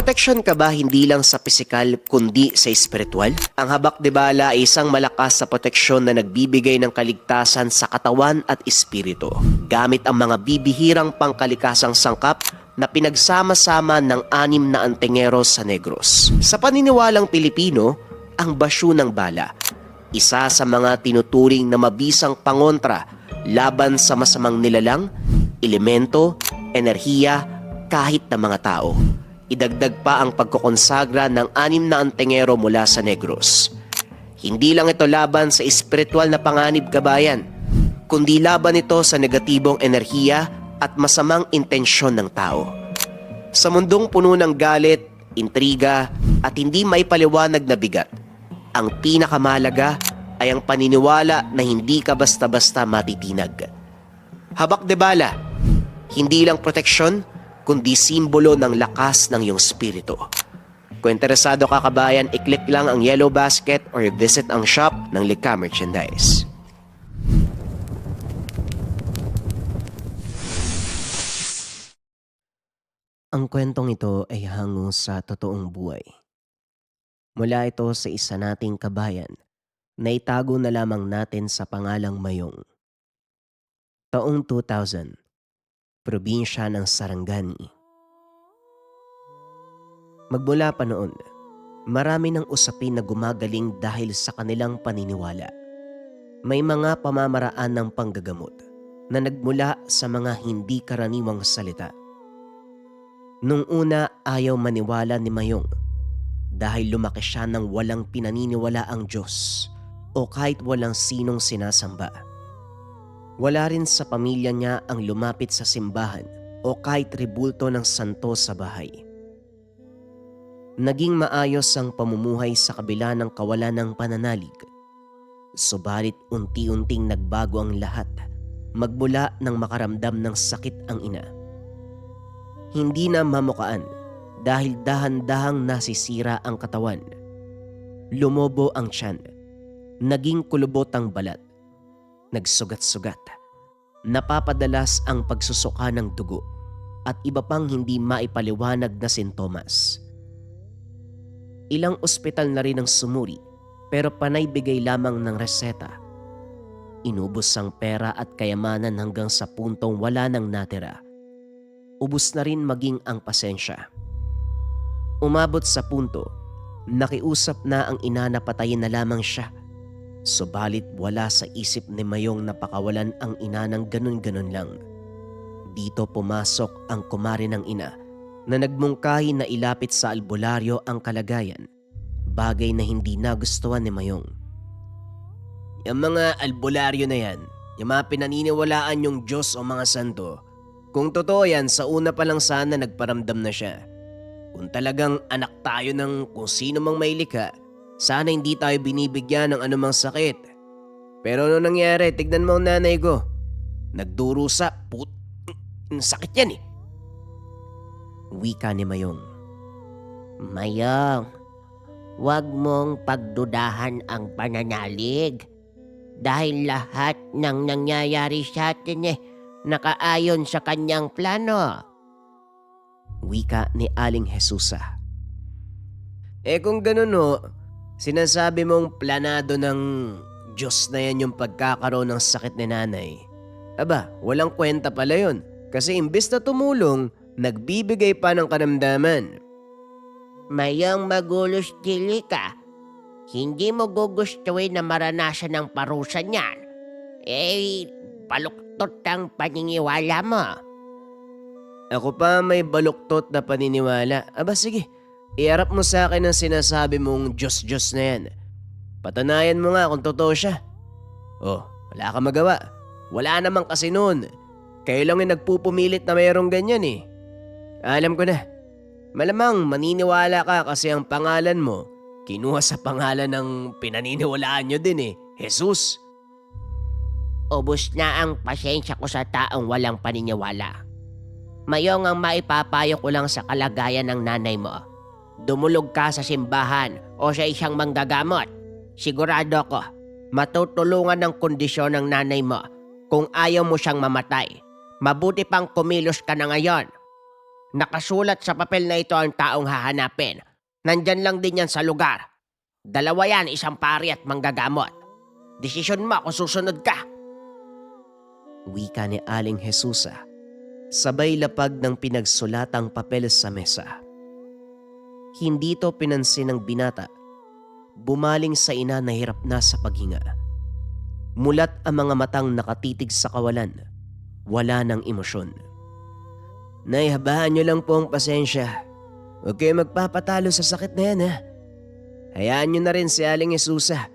proteksyon ka ba hindi lang sa pisikal kundi sa espiritual? Ang habak de bala ay isang malakas sa proteksyon na nagbibigay ng kaligtasan sa katawan at espiritu. Gamit ang mga bibihirang pangkalikasang sangkap na pinagsama-sama ng 6 na antengeros sa Negros. Sa paniniwalang Pilipino, ang basyo ng bala, isa sa mga tinuturing na mabisang pangontra laban sa masamang nilalang, elemento, enerhiya, kahit na mga tao. Idagdag pa ang pagkokonsagra ng 6 na antingero mula sa Negros. Hindi lang ito laban sa espiritual na panganib kabayan, kundi laban ito sa negatibong enerhiya at masamang intensyon ng tao. Sa mundong puno ng galit, intriga at hindi may paliwanag na bigat, ang pinakamalaga ay ang paniniwala na hindi ka basta-basta matitinag. Habak de bala, hindi lang proteksyon, kundi simbolo ng lakas ng iyong spirito. Kung interesado ka kabayan, i-click lang ang yellow basket or visit ang shop ng Likha Merchandise. Ang kwentong ito ay hango sa totoong buhay. Mula ito sa isa nating kabayan na itago na lamang natin sa pangalang Mayong. Taong 2000, probinsya ng Sarangani. Magmula pa noon, marami ng usapin na gumagaling dahil sa kanilang paniniwala. May mga pamamaraan ng panggagamot na nagmula sa mga hindi karaniwang salita. Nung una, ayaw maniwala ni Mayong dahil lumaki siya ng walang pinaniniwala ang Diyos o kahit walang sinong sinasamba. Wala rin sa pamilya niya ang lumapit sa simbahan o kahit ribulto ng santo sa bahay. Naging maayos ang pamumuhay sa kabila ng kawalan ng pananalig. Subalit unti-unting nagbago ang lahat magmula nang makaramdam ng sakit ang ina. Hindi na mamukaan dahil dahan-dahang nasisira ang katawan. Lumobo ang tiyan, naging kulubot ang balat, nagsugat-sugat, napapadalas ang pagsusuka ng dugo at iba pang hindi maipaliwanag na sintomas. Ilang ospital na rin ang sumuri pero panay bigay lamang ng reseta. Inubos ang pera at kayamanan hanggang sa puntong wala nang natira. Ubos na rin maging ang pasensya. Umabot sa punto, nakiusap na ang ina na patayin na lamang siya. Subalit wala sa isip ni Mayong na pakawalan ang ina ng ganun-ganun lang. Dito pumasok ang kumare ng ina na nagmungkahi na ilapit sa albularyo ang kalagayan, bagay na hindi nagustuhan ni Mayong. Yung mga albularyo na yan, yung mga pinaniniwalaan yung Diyos o mga santo, kung totoo yan, sa una pa lang sana nagparamdam na siya. Kung talagang anak tayo ng kung sino mang may likha, sana hindi tayo binibigyan ng anumang sakit. Pero ano nangyari, tignan mo ang nanay ko. Nagdurusa, sakit yan eh. Wika ni Mayong. Mayong, huwag mong pagdudahan ang pananalig. Dahil lahat ng nangyayari sa atin nakaayon sa kanyang plano. Wika ni Aling Jesusa. Kung ganun sinasabi mong planado ng Diyos na yan yung pagkakaroon ng sakit ni nanay. Aba, walang kwenta pala yun. Kasi imbis na tumulong, nagbibigay pa ng karamdaman. Mayong magulos dili ka. Hindi mo gugustuhin na maranasan ng parusa niyan. Baluktot ang paniniwala mo. Ako pa may baluktot na paniniwala. Aba sige, iharap mo sa akin ang sinasabi mong Diyos-Diyos na yan. Patanayan mo nga kung totoo siya. Wala ka magawa. Wala naman kasi noon. Kayo lang yung nagpupumilit na mayroong ganyan eh. Alam ko na. Malamang maniniwala ka kasi ang pangalan mo, kinuha sa pangalan ng pinaniniwalaan nyo din eh, Jesus. Ubus na ang pasensya ko sa taong walang paniniwala. Mayong ang maipapayo ko lang sa kalagayan ng nanay mo. Dumulog ka sa simbahan o sa isang manggagamot. Sigurado ko, matutulungan ng kondisyon ng nanay mo kung ayaw mo siyang mamatay. Mabuti pang kumilos ka na ngayon. Nakasulat sa papel na ito ang taong hahanapin. Nandyan lang din yan sa lugar. 2 yan, isang pari at manggagamot. Desisyon mo kung susunod ka. Wika ni Aling Jesusa, sabay lapag ng pinagsulatang papel sa mesa. Hindi to pinansin ng binata. Bumaling sa ina na hirap na sa paghinga. Mulat ang mga matang nakatitig sa kawalan. Wala ng emosyon. Nay, habaan niyo lang po ang pasensya. Huwag kayo magpapatalo sa sakit na yan, ha. Hayaan niyo na rin si Aling Jesusa.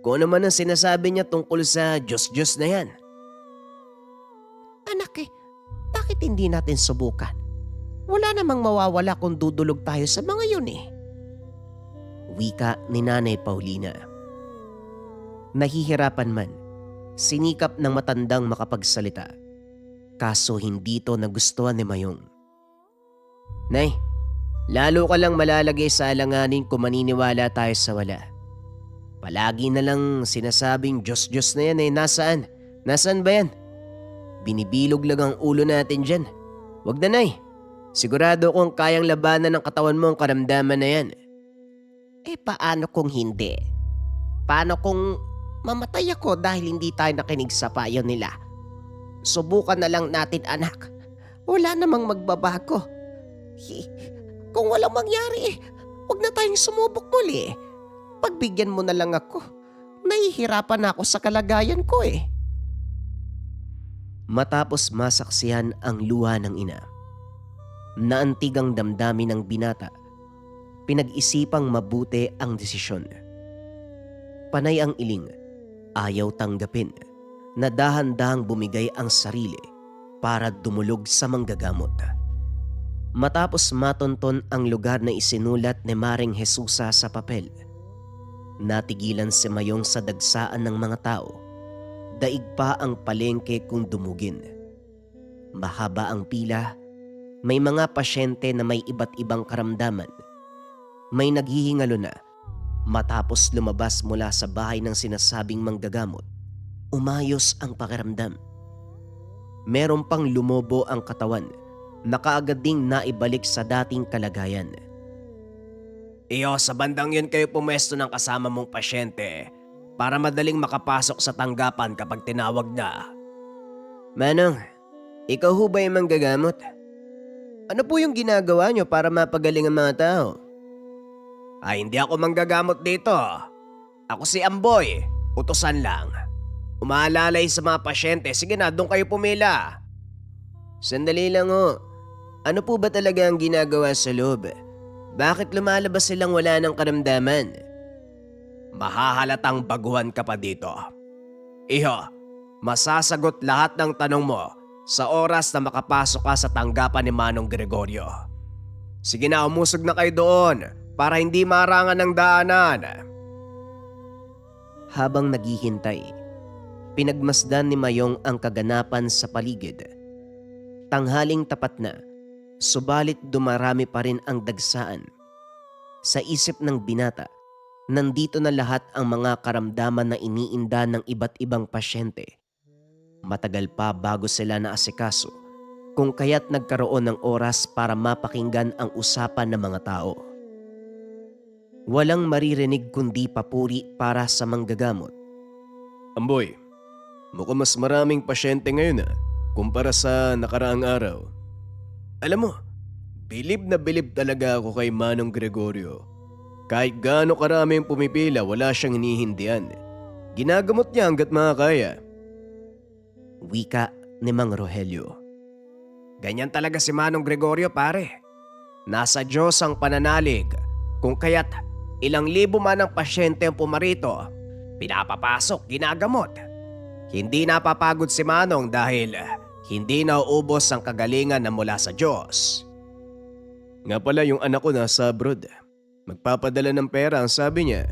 Kung ano man ang sinasabi niya tungkol sa Diyos-Diyos na yan. Anak bakit hindi natin subukan? Wala namang mawawala kung dudulog tayo sa mga yun Wika ni Nanay Paulina. Nahihirapan man, sinikap ng matandang makapagsalita. Kaso hindi to nagustuhan ni Mayong. Nay, lalo ka lang malalagay sa alanganin kung maniniwala tayo sa wala. Palagi na lang sinasabing Diyos-Diyos na yan nasaan? Nasaan ba yan? Binibilog lang ang ulo natin dyan. Wag na, Nay. Sigurado kong kayang labanan ng katawan mo ang karamdaman na yan. Paano kung hindi? Paano kung mamatay ako dahil hindi tayo nakinig sa payo nila? Subukan na lang natin, anak. Wala namang magbabago. Kung walang mangyari, huwag na tayong sumubok muli. Pagbigyan mo na lang ako. Nahihirapan na ako sa kalagayan ko Matapos masaksihan ang luha ng ina, naantig ang damdamin ng binata, pinag-isipang mabuti ang desisyon. Panay ang iling, ayaw tanggapin, na dahan-dahang bumigay ang sarili para dumulog sa manggagamot. Matapos matonton ang lugar na isinulat ni Maring Jesusa sa papel, natigilan si Mayong sa dagsaan ng mga tao. Daig pa ang palengke kung dumugin. Mahaba ang pila, may mga pasyente na may iba't ibang karamdaman. May naghihingalo na matapos lumabas mula sa bahay ng sinasabing manggagamot. Umayos ang pakiramdam. Meron pang lumobo ang katawan na kaagad ding naibalik sa dating kalagayan. Iyo, sa bandang yun kayo pumesto ng kasama mong pasyente para madaling makapasok sa tanggapan kapag tinawag na. Manong, ikaw ho ba yung manggagamot? Ano po yung ginagawa nyo para mapagaling ang mga tao? Hindi ako manggagamot dito. Ako si Amboy, utusan lang. Umaalalay sa mga pasyente, sige na, doon kayo pumila. Sandali lang ho. Ano po ba talaga ang ginagawa sa loob? Bakit lumalabas silang wala ng karamdaman? Mahahalatang baguhan ka pa dito. Iho, masasagot lahat ng tanong mo sa oras na makapasok ka sa tanggapan ni Manong Gregorio. Sige na, umusog na kayo doon para hindi marangan ng daanan. Habang naghihintay, pinagmasdan ni Mayong ang kaganapan sa paligid. Tanghaling tapat na, subalit dumarami pa rin ang dagsaan. Sa isip ng binata, nandito na lahat ang mga karamdaman na iniinda ng iba't ibang pasyente. Matagal pa bago sila naasikaso, kung kaya't nagkaroon ng oras para mapakinggan ang usapan ng mga tao. Walang maririnig kundi papuri para sa manggagamot. Amboy, mukhang mas maraming pasyente ngayon kumpara sa nakaraang araw. Alam mo, bilib na bilib talaga ako kay Manong Gregorio. Kahit gaano karaming pumipila, wala siyang hinihindihan. Ginagamot niya hanggat makakaya. Wika ni Mang Rogelio. Ganyan talaga si Manong Gregorio, pare. Nasa Diyos ang pananalig, kung kaya't ilang libo man ang pasyente ang pumarito, pinapapasok, ginagamot. Hindi napapagod si Manong dahil hindi nauubos ang kagalingan na mula sa Diyos. Nga pala yung anak ko nasa abroad. Magpapadala ng pera ang sabi niya.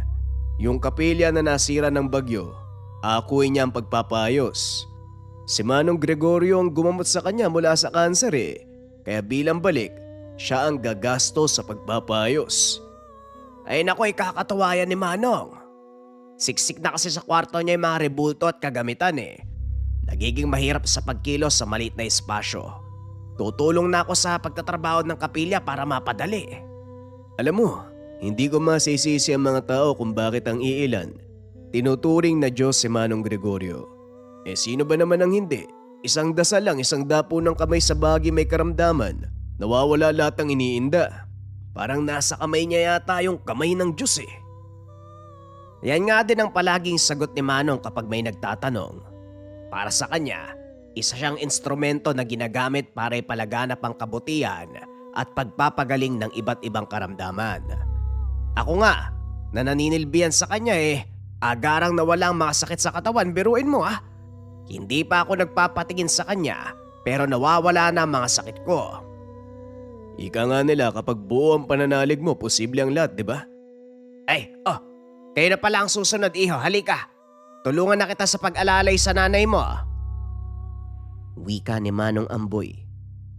Yung kapilya na nasira ng bagyo, akuin niya ang pagpapayos. Si Manong Gregorio ang gumamot sa kanya mula sa kanser Kaya bilang balik, siya ang gagasto sa pagpapayos. Ay naku, kakatuwa yan ni Manong. Siksik na kasi sa kwarto niya yung mga rebulto at kagamitan Nagiging mahirap sa pagkilos sa maliit na espasyo. Tutulong na ako sa pagtatrabaho ng kapilya para mapadali. Alam mo, hindi ko masisisi ang mga tao kung bakit ang iilan tinuturing na Diyos si Manong Gregorio. Sino ba naman ang hindi? Isang dasal lang, isang dapo ng kamay sa bagay may karamdaman. Nawawala lahat ang iniinda. Parang nasa kamay niya yata yung kamay ng Diyos eh. Yan nga din ang palaging sagot ni Manong kapag may nagtatanong. Para sa kanya, isa siyang instrumento na ginagamit para ipalaganap ang kabutihan at pagpapagaling ng iba't ibang karamdaman. Ako nga, na naninilbihan sa kanya agarang nawala ang mga sakit sa katawan, biruin mo ah. Hindi pa ako nagpapatingin sa kanya pero nawawala na ang mga sakit ko. Ika nga nila kapag buo ang pananalig mo, posible ang lahat, di ba? Kayo na pala ang susunod, iho. Halika. Tulungan na kita sa pag-alalay sa nanay mo. Wika ni Manong Amboy,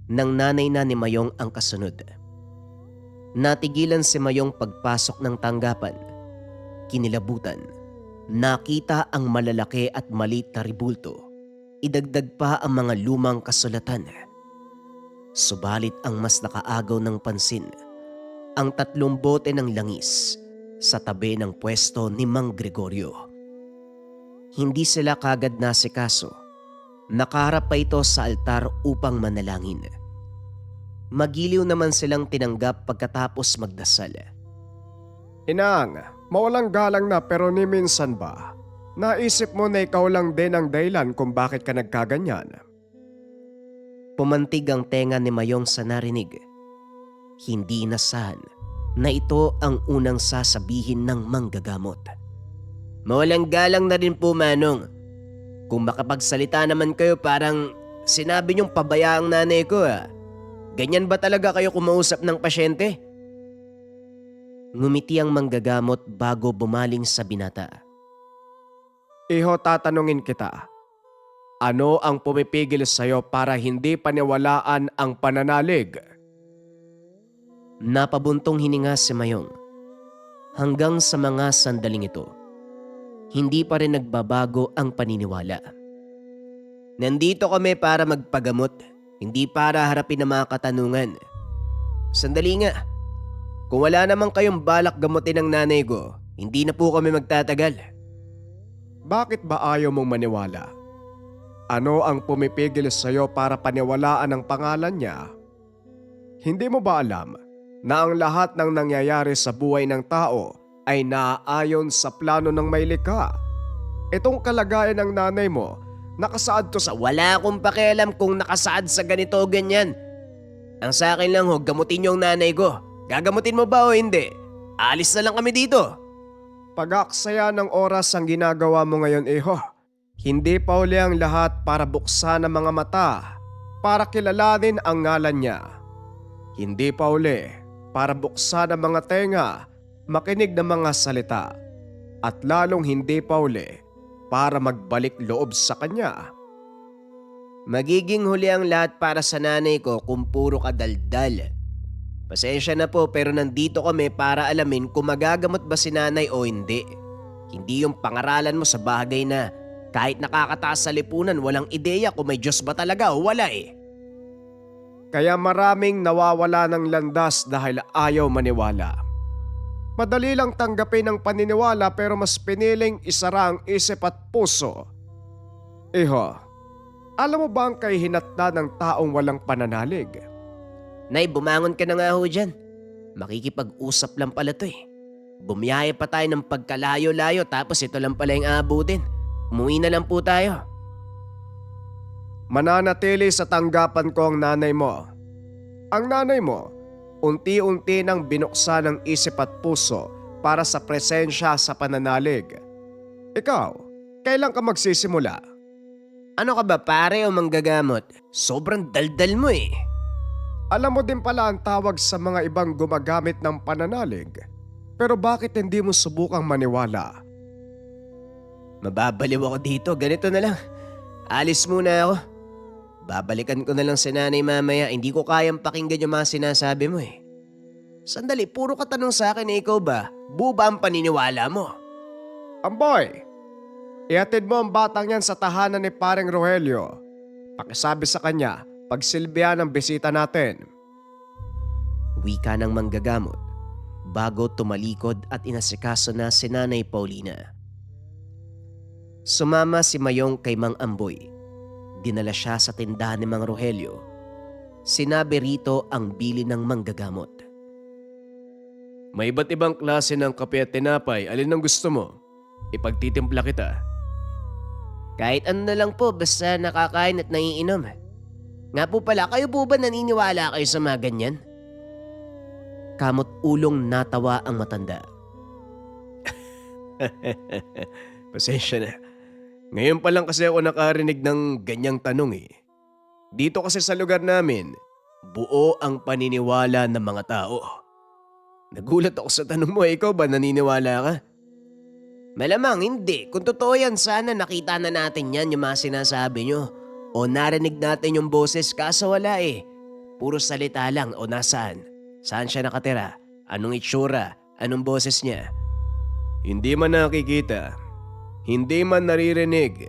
nang nanay na ni Mayong ang kasunod. Natigilan si Mayong pagpasok ng tanggapan. Kinilabutan. Nakita ang malalaki at maliit na ribulto. Idagdag pa ang mga lumang kasulatan. Subalit ang mas nakaagaw ng pansin, ang 3 bote ng langis sa tabi ng pwesto ni Mang Gregorio. Hindi sila kagad nasikaso. Nakaharap pa ito sa altar upang manalangin. Magiliw naman silang tinanggap pagkatapos magdasal. Inang, mawalang galang na pero ni minsan ba? Naisip mo na ikaw lang din ang dahilan kung bakit ka nagkaganyan? Pumantig ang tenga ni Mayong sa narinig. Hindi inasahan na ito ang unang sasabihin ng manggagamot. Mawalang galang na rin po, Manong. Kung makapagsalita naman kayo parang sinabi niyong pabaya ang nanay ko ah. Ganyan ba talaga kayo kumausap ng pasyente? Ngumiti ang manggagamot bago bumaling sa binata. Iho, tatanungin kita. Ano ang pumipigil sa'yo para hindi paniwalaan ang pananalig? Napabuntong hininga si Mayong. Hanggang sa mga sandaling ito, hindi pa rin nagbabago ang paniniwala. Nandito kami para magpagamot, hindi para harapin ang mga katanungan. Sandali nga. Kung wala naman kayong balak gamutin ng nanay ko, hindi na po kami magtatagal. Bakit ba ayaw mong maniwala? Ano ang pumipigil sa'yo para paniwalaan ang pangalan niya? Hindi mo ba alam na ang lahat ng nangyayari sa buhay ng tao ay naaayon sa plano ng may likha? Itong kalagayan ng nanay mo, nakasaad to sa... Wala akong pakialam kung nakasaad sa ganito o ganyan. Ang sa akin lang gamutin niyo ang nanay ko. Gagamutin mo ba o hindi? Alis na lang kami dito. Pag-aksaya ng oras ang ginagawa mo ngayon, Iho. Hindi pa uli ang lahat para buksan ang mga mata, para kilalanin ang ngalan niya. Hindi pa uli para buksan ang mga tenga, makinig ng mga salita, at lalong hindi pa uli para magbalik loob sa kanya. Magiging huli ang lahat para sa nanay ko kung puro kadaldal. Pasensya na po pero nandito kami para alamin kung magagamot ba si nanay o hindi. Hindi yung pangaralan mo sa bagay na kahit nakakataas sa lipunan walang ideya kung may Diyos ba talaga o wala eh. Kaya maraming nawawala ng landas dahil ayaw maniwala. Madali lang tanggapin ang paniniwala pero mas piniling isara ang isip at puso. Iho, alam mo ba ang kahihinatnan ng taong walang pananalig? Nay, bumangon ka na nga ho dyan. Makikipag-usap lang pala to eh. Bumiyaya pa tayo ng pagkalayo-layo tapos ito lang pala yung aabutin. Umuwi na lang po tayo. Mananatili sa tanggapan ko ang nanay mo. Ang nanay mo, unti-unti nang binuksan ang isip at puso para sa presensya sa pananalig. Ikaw, kailan ka magsisimula? Ano ka ba pare o manggagamot? Sobrang daldal mo eh. Alam mo din pala ang tawag sa mga ibang gumagamit ng pananalig. Pero bakit hindi mo subukang maniwala? Mababaliw ako dito, ganito na lang. Alis muna ako. Babalikan ko na lang si nanay mamaya, hindi ko kayang pakinggan yung mga sinasabi mo eh. Sandali, puro ka tanong sa akin na ikaw ba? Buo ba ang paniniwala mo? Amboy, ihatid mo ang batang yan sa tahanan ni Pareng Rogelio. Pakisabi sa kanya pagsilbihan ng bisita natin. Wika ng manggagamot bago tumalikod at inasikaso na si Nanay Paulina. Sumama si Mayong kay Mang Amboy. Dinala siya sa tindahan ni Mang Rogelio. Sinabi rito ang bili ng manggagamot. May iba't ibang klase ng kape at tinapay. Alin ang gusto mo? Ipagtitimpla kita. Kahit ano na lang po basta nakakain at naiinom. Nga po pala, kayo po ba naniniwala kayo sa mga ganyan? Kamot ulong natawa ang matanda. Pasensya na. Ngayon pa lang kasi ako nakarinig ng ganyang tanong eh. Dito kasi sa lugar namin, buo ang paniniwala ng mga tao. Nagulat ako sa tanong mo, ikaw ba naniniwala ka? Malamang hindi. Kung totoo yan, sana nakita na natin yan yung mga sinasabi nyo. O narinig natin yung boses kaso wala eh. Puro salita lang o nasaan. Saan siya nakatira? Anong itsura? Anong boses niya? Hindi man nakikita, hindi man naririnig,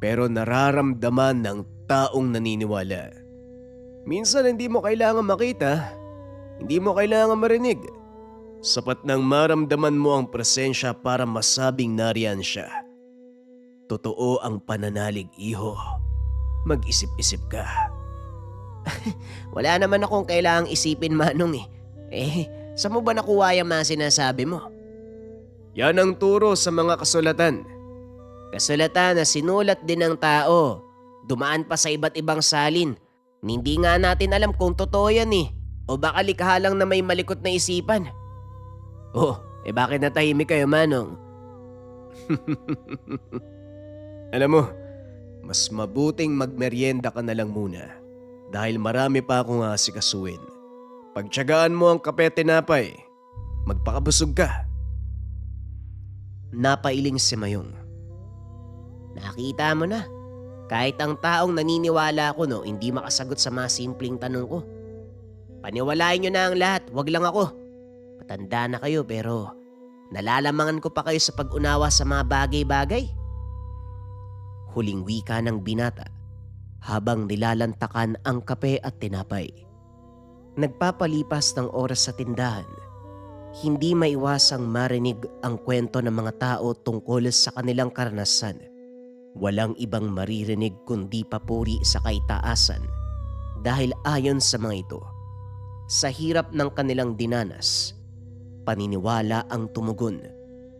pero nararamdaman ng taong naniniwala. Minsan hindi mo kailangan makita, hindi mo kailangan marinig. Sapat nang maramdaman mo ang presensya para masabing nariyan siya. Totoo ang pananalig, iho. Mag-isip-isip ka. Wala naman akong kailangang isipin, Manong eh. Saan mo ba nakuha yung mga sinasabi mo? Yan ang turo sa mga kasulatan. Kasulatan na sinulat din ng tao. Dumaan pa sa iba't ibang salin. Hindi nga natin alam kung totoo yan eh. O baka likha lang na may malikot na isipan. Oh, bakit natahimik kayo, Manong? Alam mo, mas mabuting magmeryenda ka na lang muna dahil marami pa akong asikasuin. Pagtiyagaan mo ang kape at tinapay, magpakabusog ka. Napailing si Mayong. Nakita mo na. Kahit ang taong naniniwala ko hindi makasagot sa mga simpleng tanong ko. Paniwalain nyo na ang lahat, wag lang ako. Patanda na kayo pero nalalamangan ko pa kayo sa pag-unawa sa mga bagay-bagay. Huling wika ng binata habang nilalantakan ang kape at tinapay. Nagpapalipas ng oras sa tindahan, hindi maiwasang marinig ang kwento ng mga tao tungkol sa kanilang karanasan. Walang ibang maririnig kundi papuri sa kaitaasan dahil ayon sa mga ito, sa hirap ng kanilang dinanas, paniniwala ang tumugon,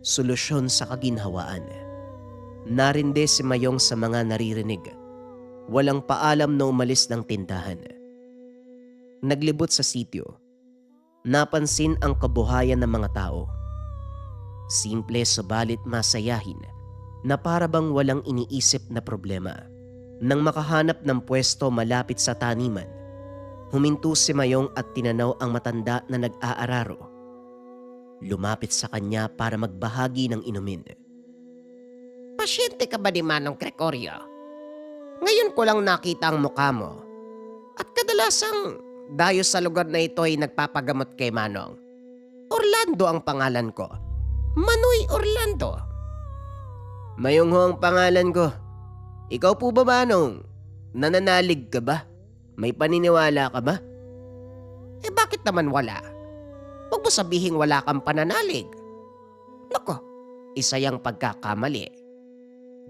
solusyon sa kaginhawaan. Narinde si Mayong sa mga naririnig. Walang paalam na umalis ng tindahan. Naglibot sa sityo. Napansin ang kabuhayan ng mga tao. Simple subalit masayahin na para bang walang iniisip na problema. Nang makahanap ng pwesto malapit sa taniman, huminto si Mayong at tinanaw ang matanda na nag-aararo. Lumapit sa kanya para magbahagi ng inumin. Pasyente ka ba ni Manong Gregorio? Ngayon ko lang nakita ang mukha mo. At kadalasang dayo sa lugar na ito ay nagpapagamot kay Manong. Orlando ang pangalan ko. Manoy Orlando. Mayong ho ang pangalan ko. Ikaw po ba, Manong? Nananalig ka ba? May paniniwala ka ba? Bakit naman wala? Huwag mo sabihing wala kang pananalig. Nako, isa yang pagkakamali.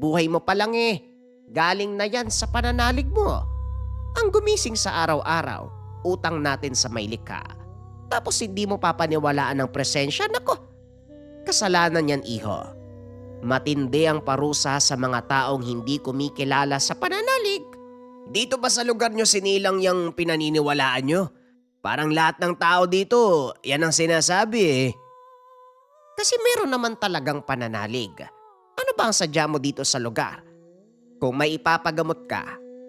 Buhay mo pa lang galing na yan sa pananalig mo. Ang gumising sa araw-araw, utang natin sa may likha. Tapos hindi mo papaniwalaan ng presensya, nako. Kasalanan yan, iho. Matindi ang parusa sa mga taong hindi kumikilala sa pananalig. Dito ba sa lugar nyo sinilang yung pinaniniwalaan nyo? Parang lahat ng tao dito, yan ang sinasabi Kasi meron naman talagang pananalig. Ano ba ang sadya mo dito sa lugar? Kung may ipapagamot ka,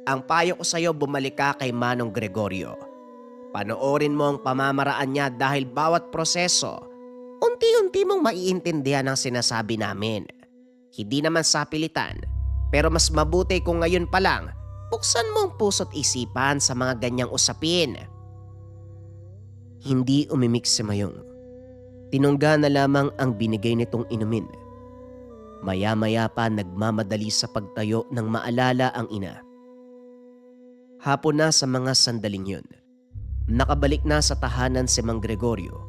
ang payo ko sa'yo bumalik ka kay Manong Gregorio. Panoorin mo ang pamamaraan niya dahil bawat proseso, unti-unti mong maiintindihan ang sinasabi namin. Hindi naman sa pilitan, pero mas mabuti kung ngayon pa lang, buksan mo ang puso't isipan sa mga ganyang usapin. Hindi umimik si Mayong. Tinungga na lamang ang binigay nitong inumin. Maya-maya pa nagmamadali sa pagtayo nang maalala ang ina. Hapon na sa mga sandaling yun. Nakabalik na sa tahanan si Mang Gregorio.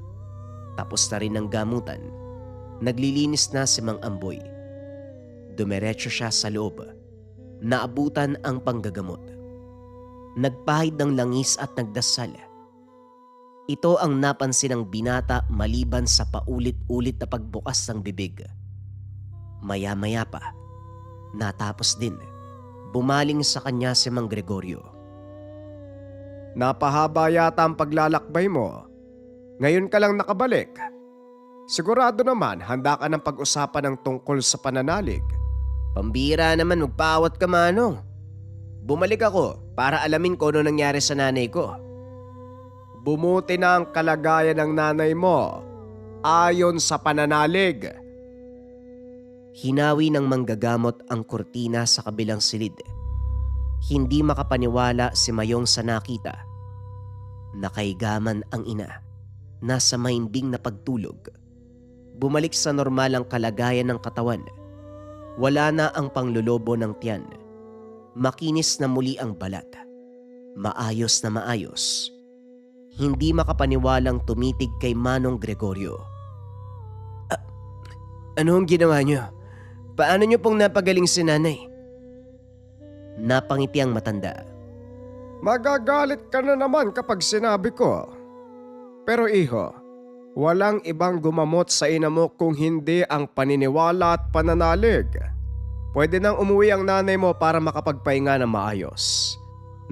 Tapos na rin ang gamutan. Naglilinis na si Mang Amboy. Dumiretso siya sa loob. Naabutan ang panggagamot. Nagpahid ng langis at nagdasal. Ito ang napansin ng binata maliban sa paulit-ulit na pagbukas ng bibig. Maya-maya pa, natapos din. Bumaling sa kanya si Mang Gregorio. Napahaba yata ang paglalakbay mo. Ngayon ka lang nakabalik. Sigurado naman handa ka ng pag-usapan ng tungkol sa pananalig. Pambira naman, magpaawat ka Manong. Bumalik ako para alamin ko ano nangyari sa nanay ko. Bumuti na ang kalagayan ng nanay mo ayon sa pananalig. Hinawi ng manggagamot ang kurtina sa kabilang silid. Hindi makapaniwala si Mayong sa nakita. Nakaigaman ang ina. Nasa mahimbing na pagtulog. Bumalik sa normal ang kalagayan ng katawan. Wala na ang panglolobo ng tiyan. Makinis na muli ang balat. Maayos na maayos. Hindi makapaniwalang tumitig kay Manong Gregorio. Ano ang ginawa niyo? Paano niyo pong napagaling si nanay? Napangiti ang matanda. Magagalit ka na naman kapag sinabi ko. Pero iho, walang ibang gumamot sa ina mo kung hindi ang paniniwala at pananalig. Pwede nang umuwi ang nanay mo para makapagpahinga na maayos.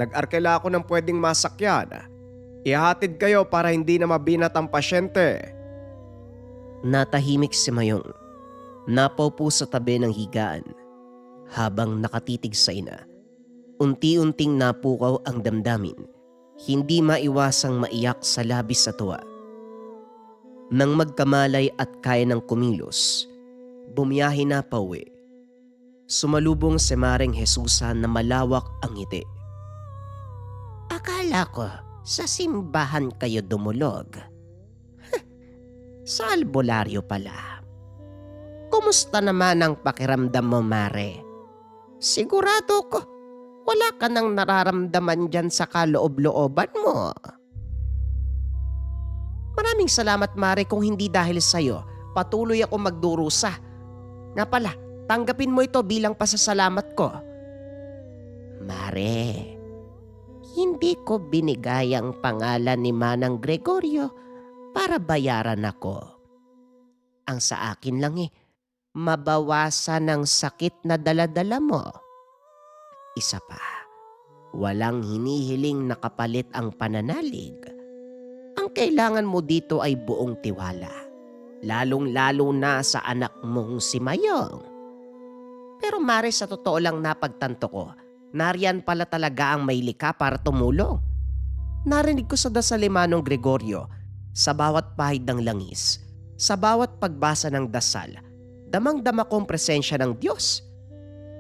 Nag-arkela ako ng pwedeng masakyan. Ihatid kayo para hindi na mabinat ang pasyente. Natahimik si Mayong. Napaupo sa tabi ng higaan. Habang nakatitig sa ina. Unti-unting napukaw ang damdamin. Hindi maiwasang maiyak sa labis sa tuwa. Nang magkamalay at kaya ng kumilos, bumiyahe na pauwi. Sumalubong si Maring Jesusa na malawak ang ngiti. Akala ko sa simbahan kayo dumulog. Sa albularyo pala. Kumusta naman ang pakiramdam mo, Mare? Sigurado ko, wala ka nang nararamdaman dyan sa kaloob-looban mo. Maraming salamat, Mare, kung hindi dahil sa'yo, patuloy ako magdurusa. Nga pala, tanggapin mo ito bilang pasasalamat ko. Mare, hindi ko binigay ang pangalan ni Manang Gregorio para bayaran ako. Ang sa akin lang mabawasan ang sakit na daladala mo. Isa pa, walang hinihiling na kapalit ang pananalig. Ang kailangan mo dito ay buong tiwala, lalong-lalo na sa anak mong si Mayong. Pero Mare, sa totoo lang napagtanto ko, nariyan pala talaga ang may likha para tumulong. Narinig ko sa dasal ni Manong Gregorio, sa bawat pahid ng langis, sa bawat pagbasa ng dasal, damang-dama kong presensya ng Diyos.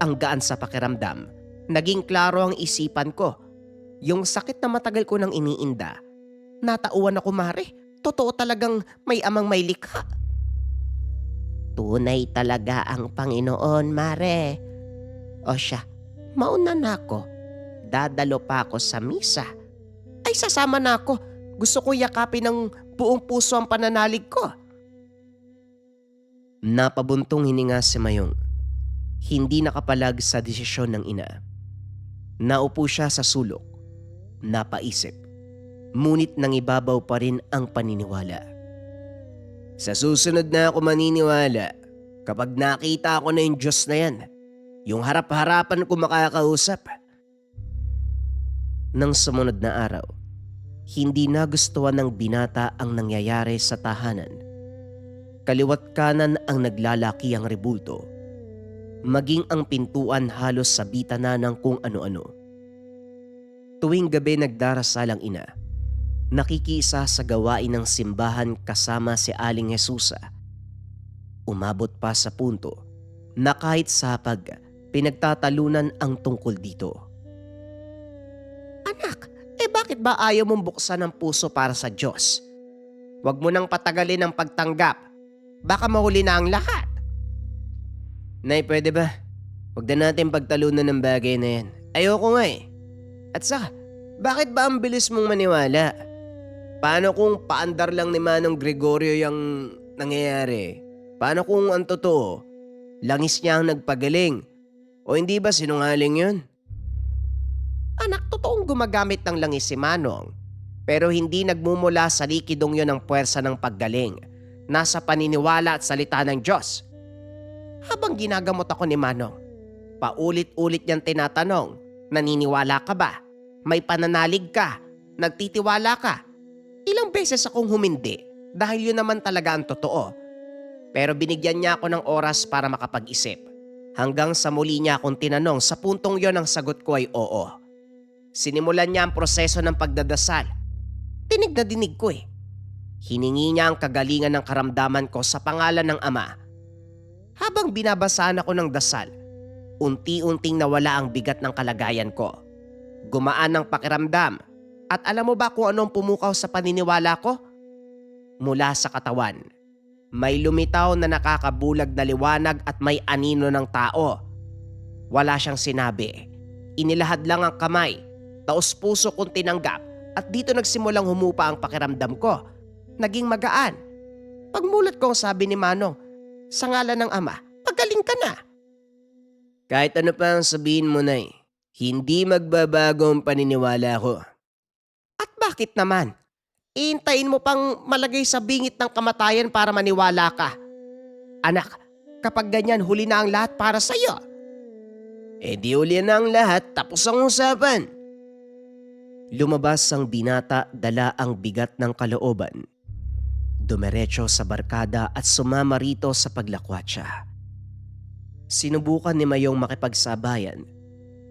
Ang gaan sa pakiramdam, naging klaro ang isipan ko. Yung sakit na matagal ko nang iniinda, natauan ako, Mare. Totoo talagang may amang may likha. Tunay talaga ang Panginoon, Mare. O siya, mauna na ako. Dadalo pa ako sa misa. Ay, sasama na ako. Gusto ko yakapin ng buong puso ang pananalig ko. Napabuntong hininga si Mayong. Hindi nakapalag sa desisyon ng ina. Naupo siya sa sulok. Napaisip. Ngunit nangibabaw pa rin ang paniniwala. Sa susunod na ako maniniwala kapag nakita ko na yung Diyos na yan. Yung harap-harapan ko makakausap. Nang sumunod na araw, hindi nagustuhan ng binata ang nangyayari sa tahanan. Kaliwat kanan ang naglalaki ang rebulto. Maging ang pintuan halos sabitan na ng kung ano-ano. Tuwing gabi nagdarasal ang ina. Nakikisa sa gawain ng simbahan kasama si Aling Jesusa. Umabot pa sa punto na kahit sapag pinagtatalunan ang tungkol dito. Anak, bakit ba ayaw mong buksan ang puso para sa Diyos? Huwag mo nang patagalin ang pagtanggap. Baka mahuli na ang lahat. Nay, pwede ba? Huwag na natin pagtalunan ng bagay na yan. Ayoko nga eh. At saka, bakit ba ang bilis mong maniwala? Paano kung paandar lang ni Manong Gregorio yung nangyayari? Paano kung ang totoo, langis niya ang nagpagaling? O hindi ba sinungaling yun? Anak, totoong gumagamit ng langis si Manong. Pero hindi nagmumula sa likidong yon ang puwersa ng paggaling. Nasa paniniwala at salita ng Diyos. Habang ginagamot ako ni Manong, paulit-ulit niyang tinatanong, naniniwala ka ba? May pananalig ka? Nagtitiwala ka? Ilang beses akong humindi dahil yun naman talaga ang totoo. Pero binigyan niya ako ng oras para makapag-isip. Hanggang sa muli niya akong tinanong, sa puntong yon ang sagot ko ay oo. Sinimulan niya ang proseso ng pagdadasal. Tinig na dinig ko eh. Hiningi niya ang kagalingan ng karamdaman ko sa pangalan ng Ama. Habang binabasaan ako ng dasal, unti-unting nawala ang bigat ng kalagayan ko. Gumaan ang pakiramdam. At alam mo ba kung anong pumukaw sa paniniwala ko? Mula sa katawan. May lumitaw na nakakabulag na liwanag at may anino ng tao. Wala siyang sinabi. Inilahad lang ang kamay. Taos puso kong tinanggap at dito nagsimulang humupa ang pakiramdam ko. Naging magaan. Pagmulat ko ang sabi ni Manong, sa ngalan ng Ama, pagaling ka na. Kahit ano pa ang sabihin mo, Nay, hindi magbabago ang paniniwala ko. At bakit naman? Iintayin mo pang malagay sa bingit ng kamatayan para maniwala ka. Anak, kapag ganyan huli na ang lahat para sa'yo. Di uli na ang lahat, tapos ang usapan. Lumabas ang binata, dala ang bigat ng kalooban. Dumiretso sa barkada at sumama rito sa paglakwatsa. Sinubukan ni Mayong makipagsabayan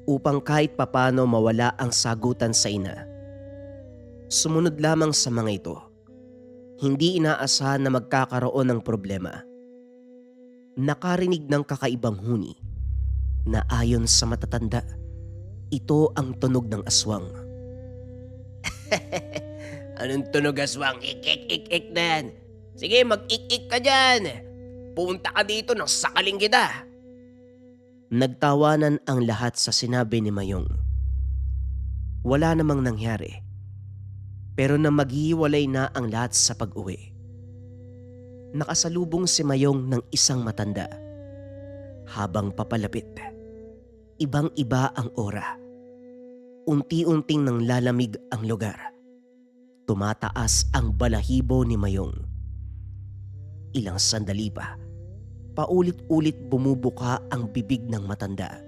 upang kahit papano mawala ang sagutan sa ina. Sumunod lamang sa mga ito. Hindi inaasahan na magkakaroon ng problema. Nakarinig ng kakaibang huni na ayon sa matatanda, ito ang tunog ng aswang. Anong tunog aswang? Ik-ik-ik-ik na yan. Sige, mag-ik-ik ka dyan. Punta ka dito nang sakaling kita. Nagtawanan ang lahat sa sinabi ni Mayong. Wala namang nangyari. Pero na maghiwalay na ang lahat sa pag-uwi. Nakasalubong si Mayong ng isang matanda. Habang papalapit, ibang-iba ang aura. Unti-unting nang lalamig ang lugar. Tumataas ang balahibo ni Mayong. Ilang sandali pa, paulit-ulit bumubuka ang bibig ng matanda.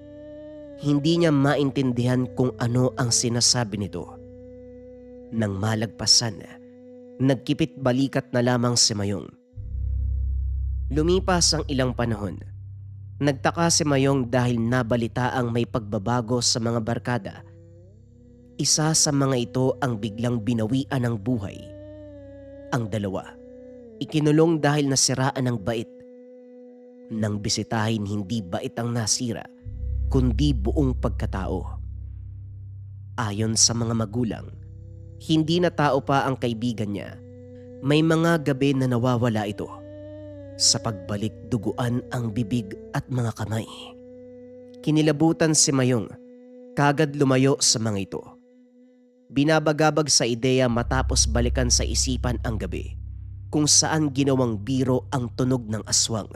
Hindi niya maintindihan kung ano ang sinasabi nito. Nang malagpasan, nagkipit balikat na lamang si Mayong. Lumipas ang ilang panahon. Nagtaka si Mayong dahil nabalita ang may pagbabago sa mga barkada. Isa sa mga ito ang biglang binawian ng buhay. Ang dalawa, ikinulong dahil nasiraan ng bait. Nang bisitahin, hindi bait ang nasira, kundi buong pagkatao. Ayon sa mga magulang, hindi na tao pa ang kaibigan niya. May mga gabi na nawawala ito. Sa pagbalik, duguan ang bibig at mga kamay. Kinilabutan si Mayong, kagad lumayo sa mga ito. Binabagabag sa ideya matapos balikan sa isipan ang gabi, kung saan ginawang biro ang tunog ng aswang.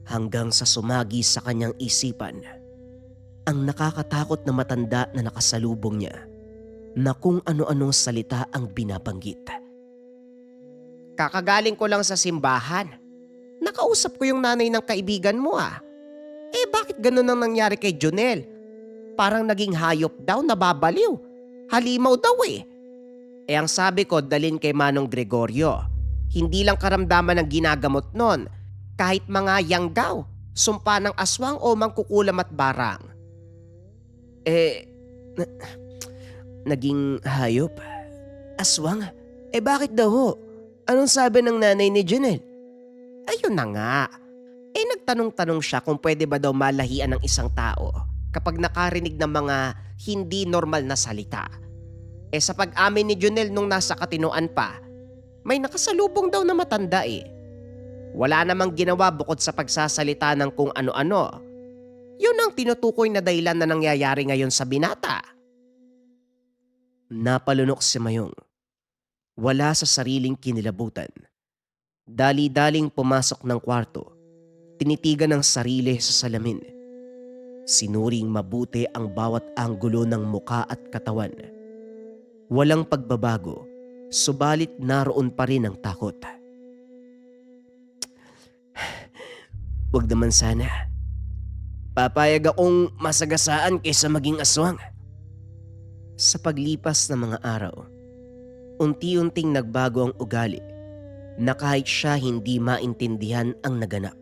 Hanggang sa sumagi sa kanyang isipan, ang nakakatakot na matanda na nakasalubong niya, na kung ano-anong salita ang binabanggit. Kakagaling ko lang sa simbahan. Nakausap ko yung nanay ng kaibigan mo ah. Bakit ganun ang nangyari kay Jonel? Parang naging hayop daw, nababaliw. Halimaw daw eh. Ang sabi ko, dalin kay Manong Gregorio. Hindi lang karamdaman ang ginagamot nun. Kahit mga yanggaw, sumpa ng aswang o mangkukulam at barang. Naging hayop? Aswang? Bakit daw ho? Anong sabi ng nanay ni Jonel? Ayun na nga. Nagtanong-tanong siya kung pwede ba daw malahian ng isang tao kapag nakarinig ng mga hindi normal na salita. Sa pag-amin ni Jonel nung nasa katinoan pa, may nakasalubong daw na matanda eh. Wala namang ginawa bukod sa pagsasalita ng kung ano-ano. Yun ang tinutukoy na dahilan na nangyayari ngayon sa binata. Napalunok si Mayong. Wala sa sariling kinilabutan. Dali-daling pumasok ng kwarto. Tinitigan ng sarili sa salamin. Sinuring mabuti ang bawat anggulo ng muka at katawan. Walang pagbabago, subalit naroon pa rin ang takot. Wag naman sana. Papayag akong masagasaan kaysa maging aswang. Sa paglipas ng mga araw, unti-unting nagbago ang ugali na kahit siya hindi maintindihan ang naganap.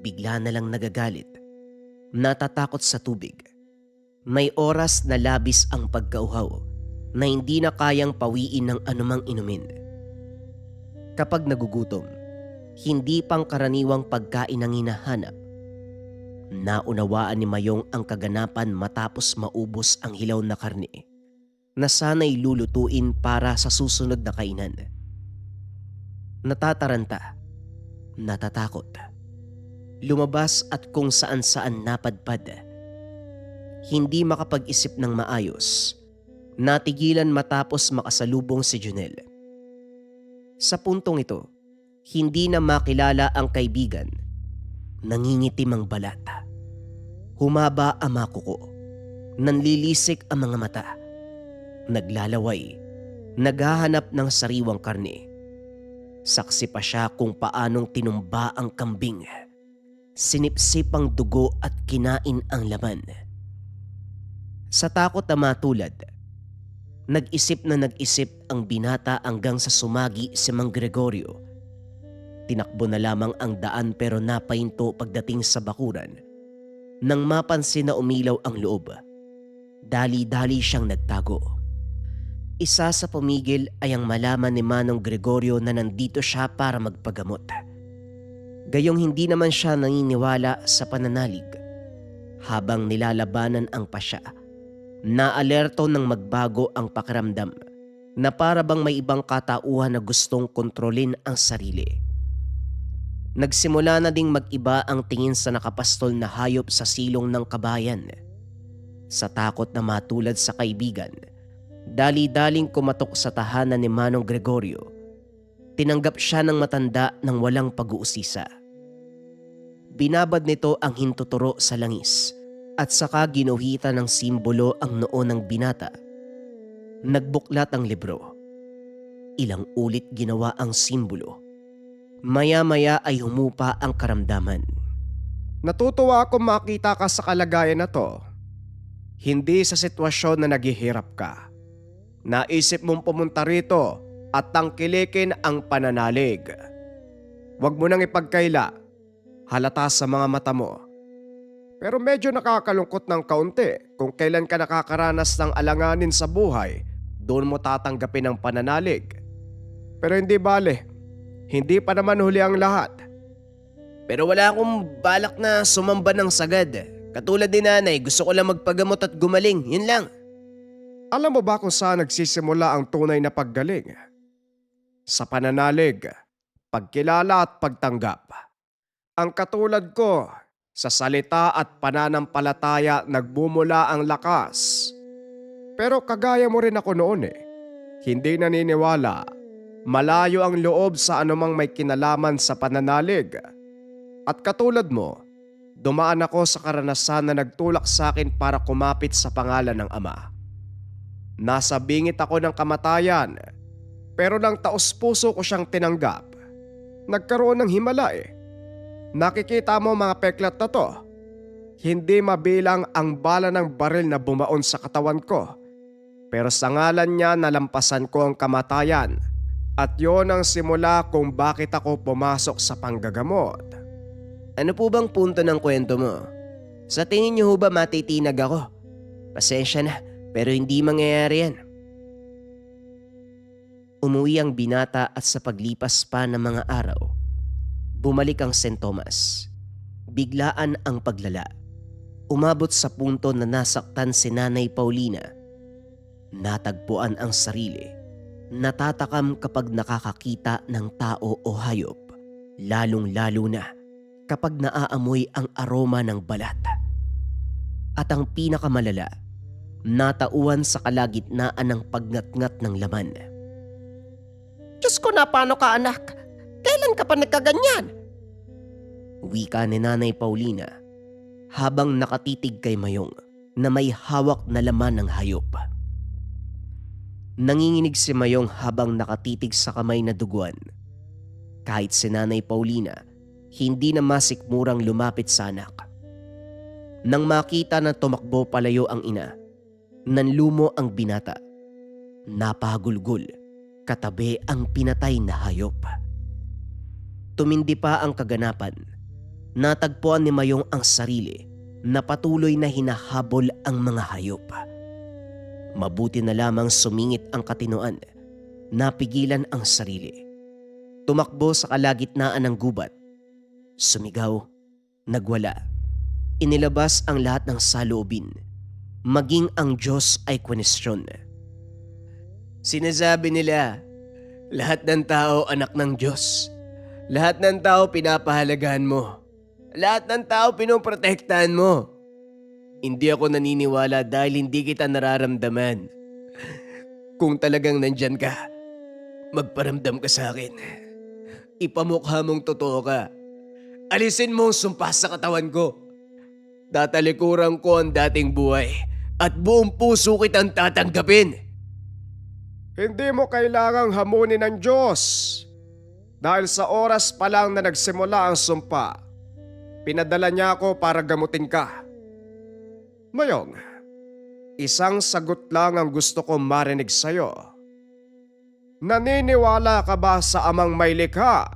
Bigla na lang nagagalit, natatakot sa tubig. May oras na labis ang pagkauhaw na hindi na kayang pawiin ng anumang inumin. Kapag nagugutom, hindi pangkaraniwang pagkain ang hinahanap. Naunawaan ni Mayong ang kaganapan matapos maubos ang hilaw na karne na sana'y lulutuin para sa susunod na kainan. Natataranta, natatakot, lumabas at kung saan-saan napadpad. Hindi makapag-isip ng maayos, natigilan matapos makasalubong si Junel. Sa puntong ito, hindi na makilala ang kaibigan. Nangingitim ang balat. Humaba ang mga kuko. Nanlilisik ang mga mata. Naglalaway. Naghahanap ng sariwang karne. Saksi pa siya kung paanong tinumba ang kambing. Sinipsip ang dugo at kinain ang laman. Sa takot na matulad, nag-isip ang binata hanggang sa sumagi si Mang Gregorio. Tinakbo na lamang ang daan pero napahinto pagdating sa bakuran. Nang mapansin na umilaw ang loob, dali-dali siyang nagtago. Isa sa pumigil ay ang malaman ni Manong Gregorio na nandito siya para magpagamot. Gayong hindi naman siya naniniwala sa pananalig. Habang nilalabanan ang pasya, naalerto ng magbago ang pakiramdam na para bang may ibang katauhan na gustong kontrolin ang sarili. Nagsimula na ding mag-iba ang tingin sa nakapastol na hayop sa silong ng kabayan. Sa takot na matulad sa kaibigan, dali-daling kumatok sa tahanan ni Manong Gregorio. Tinanggap siya ng matanda ng walang pag-uusisa. Binabad nito ang hintuturo sa langis at saka ginuhita ng simbolo ang noo ng binata. Nagbuklat ang libro. Ilang ulit ginawa ang simbolo. Maya-maya ay humupa ang karamdaman. Natutuwa ako makita ka sa kalagayan na to. Hindi sa sitwasyon na naghihirap ka. Naisip mong pumunta rito at tangkilikin ang pananalig. Huwag mo nang ipagkaila. Halata sa mga mata mo. Pero medyo nakakalungkot ng kaunti kung kailan ka nakakaranas ng alanganin sa buhay, doon mo tatanggapin ang pananalig. Pero hindi bale, hindi pa naman huli ang lahat. Pero wala akong balak na sumamba ng sagad. Katulad ni nanay, gusto ko lang magpagamot at gumaling. Yun lang. Alam mo ba kung saan nagsisimula ang tunay na paggaling? Sa pananalig, pagkilala at pagtanggap. Ang katulad ko, sa salita at pananampalataya nagbumula ang lakas. Pero kagaya mo rin ako noon hindi naniniwala. Malayo ang loob sa anumang may kinalaman sa pananalig. At katulad mo, dumaan ako sa karanasan na nagtulak sa akin para kumapit sa pangalan ng Ama. Nasa bingit ako ng kamatayan, pero nang taos-puso ko siyang tinanggap, nagkaroon ng himala Nakikita mo mga peklat na to. Hindi mabilang ang bala ng baril na bumaon sa katawan ko. Pero sa ngalan niya nalampasan ko ang kamatayan. At yon ang simula kung bakit ako pumasok sa panggagamot. Ano po bang punto ng kwento mo? Sa tingin niyo ho ba matitinag ako? Pasensya na, pero hindi mangyayari yan. Umuwi ang binata at sa paglipas pa ng mga araw, bumalik ang St. Thomas. Biglaan ang paglala. Umabot sa punto na nasaktan si Nanay Paulina. Natagpuan ang sarili. Natatakam kapag nakakakita ng tao o hayop. Lalong-lalo na kapag naaamoy ang aroma ng balat. At ang pinakamalala, natauan sa kalagitnaan ng pagngat-ngat ng laman. Diyos ko na, paano ka anak? Kailan ka pa nagkaganyan? Wika ni Nanay Paulina habang nakatitig kay Mayong na may hawak na laman ng hayop. Nanginginig si Mayong habang nakatitig sa kamay na duguan. Kahit si Nanay Paulina, hindi na masikmurang lumapit sa anak. Nang makita na tumakbo palayo ang ina, nanlumo ang binata. Napahagulgol, katabi ang pinatay na hayop. Tumindi pa ang kaganapan. Natagpuan ni Mayong ang sarili na patuloy na hinahabol ang mga hayop. Mabuti na lamang sumingit ang katinoan, napigilan ang sarili. Tumakbo sa kalagitnaan ng gubat. Sumigaw, nagwala. Inilabas ang lahat ng saloobin. Maging ang Diyos ay kwenestyon. Sinasabi nila, lahat ng tao anak ng Diyos. Lahat ng tao pinapahalagahan mo. Lahat ng tao pinoprotektahan mo. Hindi ako naniniwala dahil hindi kita nararamdaman. Kung talagang nandyan ka, magparamdam ka sa akin. Ipamukha mong totoo ka. Alisin mo ang sumpa sa katawan ko. Tatalikuran ko ang dating buhay at buong puso kitang tatanggapin. Hindi mo kailangang hamunin ng Diyos. Dahil sa oras pa lang na nagsimula ang sumpa, pinadala niya ako para gamutin ka. Mayong, isang sagot lang ang gusto kong marinig sa'yo. Naniniwala ka ba sa amang may likha?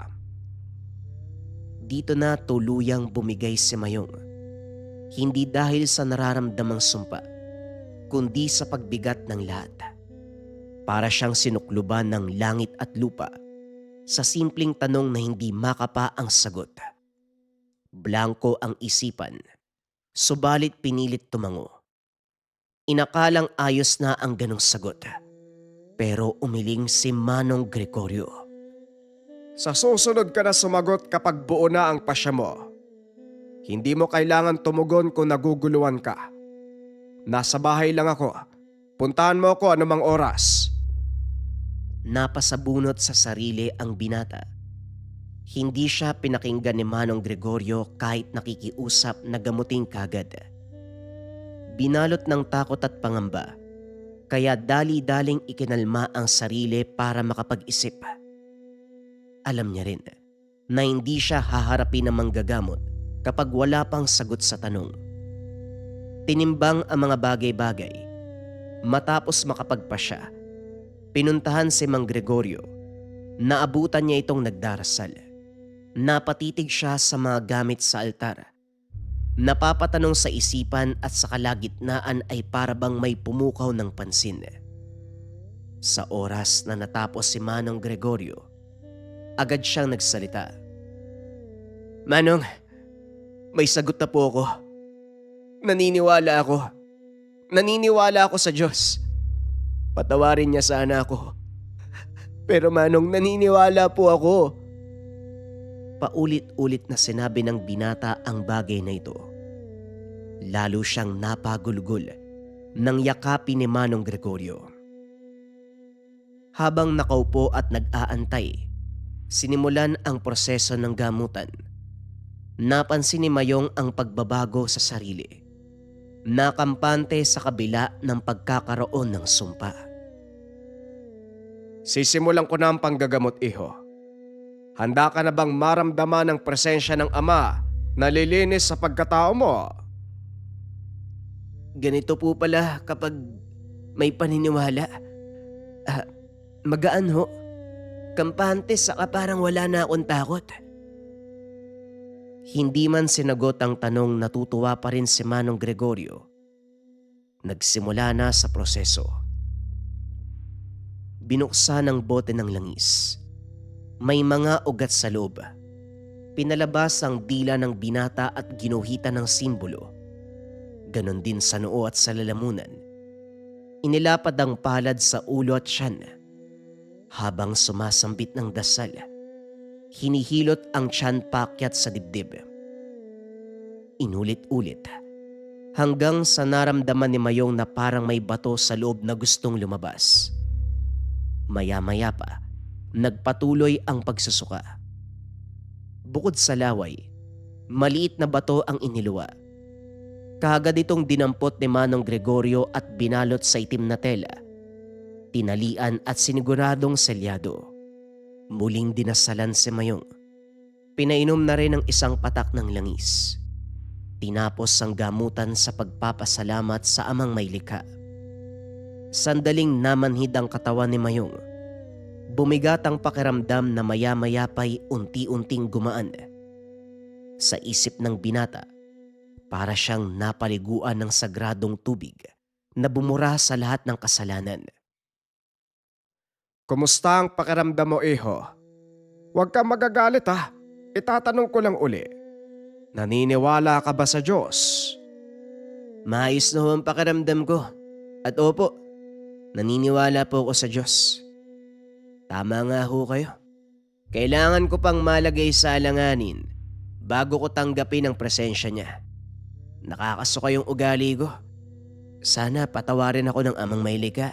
Dito na tuluyang bumigay si Mayong. Hindi dahil sa nararamdamang sumpa, kundi sa pagbigat ng lahat. Para siyang sinukluban ng langit at lupa sa simpleng tanong na hindi makapa ang sagot. Blanko ang isipan, subalit pinilit tumango. Inakalang ayos na ang ganong sagot, pero umiling si Manong Gregorio. Sa susunod ka na sumagot kapag buo na ang pasya mo. Hindi mo kailangan tumugon kung naguguluhan ka. Nasa bahay lang ako. Puntahan mo ako anumang oras. Napasabunot sa sarili ang binata. Hindi siya pinakinggan ni Manong Gregorio kahit nakikiusap na gamutin kagad. Binalot ng takot at pangamba, kaya dali-daling ikinalma ang sarili para makapag-isip. Alam niya rin na hindi siya haharapin ng manggagamot kapag wala pang sagot sa tanong. Tinimbang ang mga bagay-bagay. Matapos makapagpasya, pinuntahan si Mang Gregorio. Naabutan niya itong nagdarasal. Napatitig siya sa mga gamit sa altar. Napapatanong sa isipan at sa kalagitnaan ay parabang may pumukaw ng pansin. Sa oras na natapos si Manong Gregorio, agad siyang nagsalita. Manong, may sagot na po ako. Naniniwala ako. Naniniwala ako sa Diyos. Patawarin niya sana ako. Pero Manong, naniniwala po ako. Paulit-ulit na sinabi ng binata ang bagay na ito. Lalo siyang napagulgol nang yakapin ni Manong Gregorio. Habang nakaupo at nag-aantay, sinimulan ang proseso ng gamutan. Napansin ni Mayong ang pagbabago sa sarili. Nakampante sa kabila ng pagkakaroon ng sumpa. Sisimulan ko na ang panggagamot, iho. Handa ka na bang maramdaman ang presensya ng Ama na lilinis sa pagkatao mo? Ganito po pala kapag may paniniwala. Magaan ho. Kampante saka parang wala na akong takot. Hindi man sinagot ang tanong, natutuwa pa rin si Manong Gregorio. Nagsimula na sa proseso. Binuksan ang bote ng langis. May mga ugat sa loob. Pinalabas ang dila ng binata at ginuhitan ng simbolo. Ganon din sa noo at sa lalamunan. Inilapad ang palad sa ulo at tiyan. Habang sumasambit ng dasal, hinihilot ang tiyan paakyat sa dibdib. Inulit-ulit. hanggang sa naramdaman ni Mayong na parang may bato sa loob na gustong lumabas. Maya-maya pa, nagpatuloy ang pagsusuka. Bukod sa laway, maliit na bato ang iniluwa. Kaagad itong dinampot ni Manong Gregorio at binalot sa itim na tela. Tinalian at siniguradong selyado. Muling dinasalan si Mayong. Pinainom na rin ang isang patak ng langis. Tinapos ang gamutan sa pagpapasalamat sa amang may likha. Sandaling namanhid ang katawan ni Mayong. Bumigat ang pakiramdam na maya-maya pa'y unti-unting gumaan. Sa isip ng binata, para siyang napaliguan ng sagradong tubig na bumura sa lahat ng kasalanan. Kumusta ang pakiramdam mo, iho? Huwag kang magagalit ha. Itatanong ko lang uli. Naniniwala ka ba sa Diyos? Maayos na ho ang pakiramdam ko. At opo, naniniwala po ako sa Diyos. Tama nga ho kayo. Kailangan ko pang malagay sa alanganin bago ko tanggapin ang presensya niya. Nakakasuka yung ugali ko. Sana patawarin ako ng amang may likha.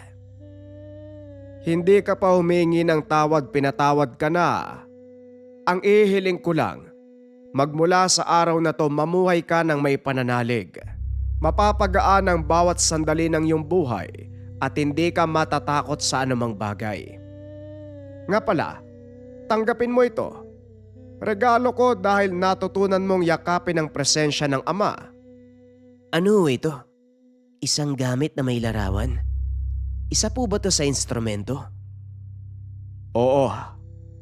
Hindi ka pa humingi ng tawad, pinatawad ka na. Ang ihiling ko lang, magmula sa araw na to mamuhay ka ng may pananalig. Mapapagaan ang bawat sandali ng iyong buhay at hindi ka matatakot sa anumang bagay. Nga pala, tanggapin mo ito. Regalo ko dahil natutunan mong yakapin ang presensya ng Ama. Ano ito? Isang gamit na may larawan? Isa po ba to sa instrumento? Oo,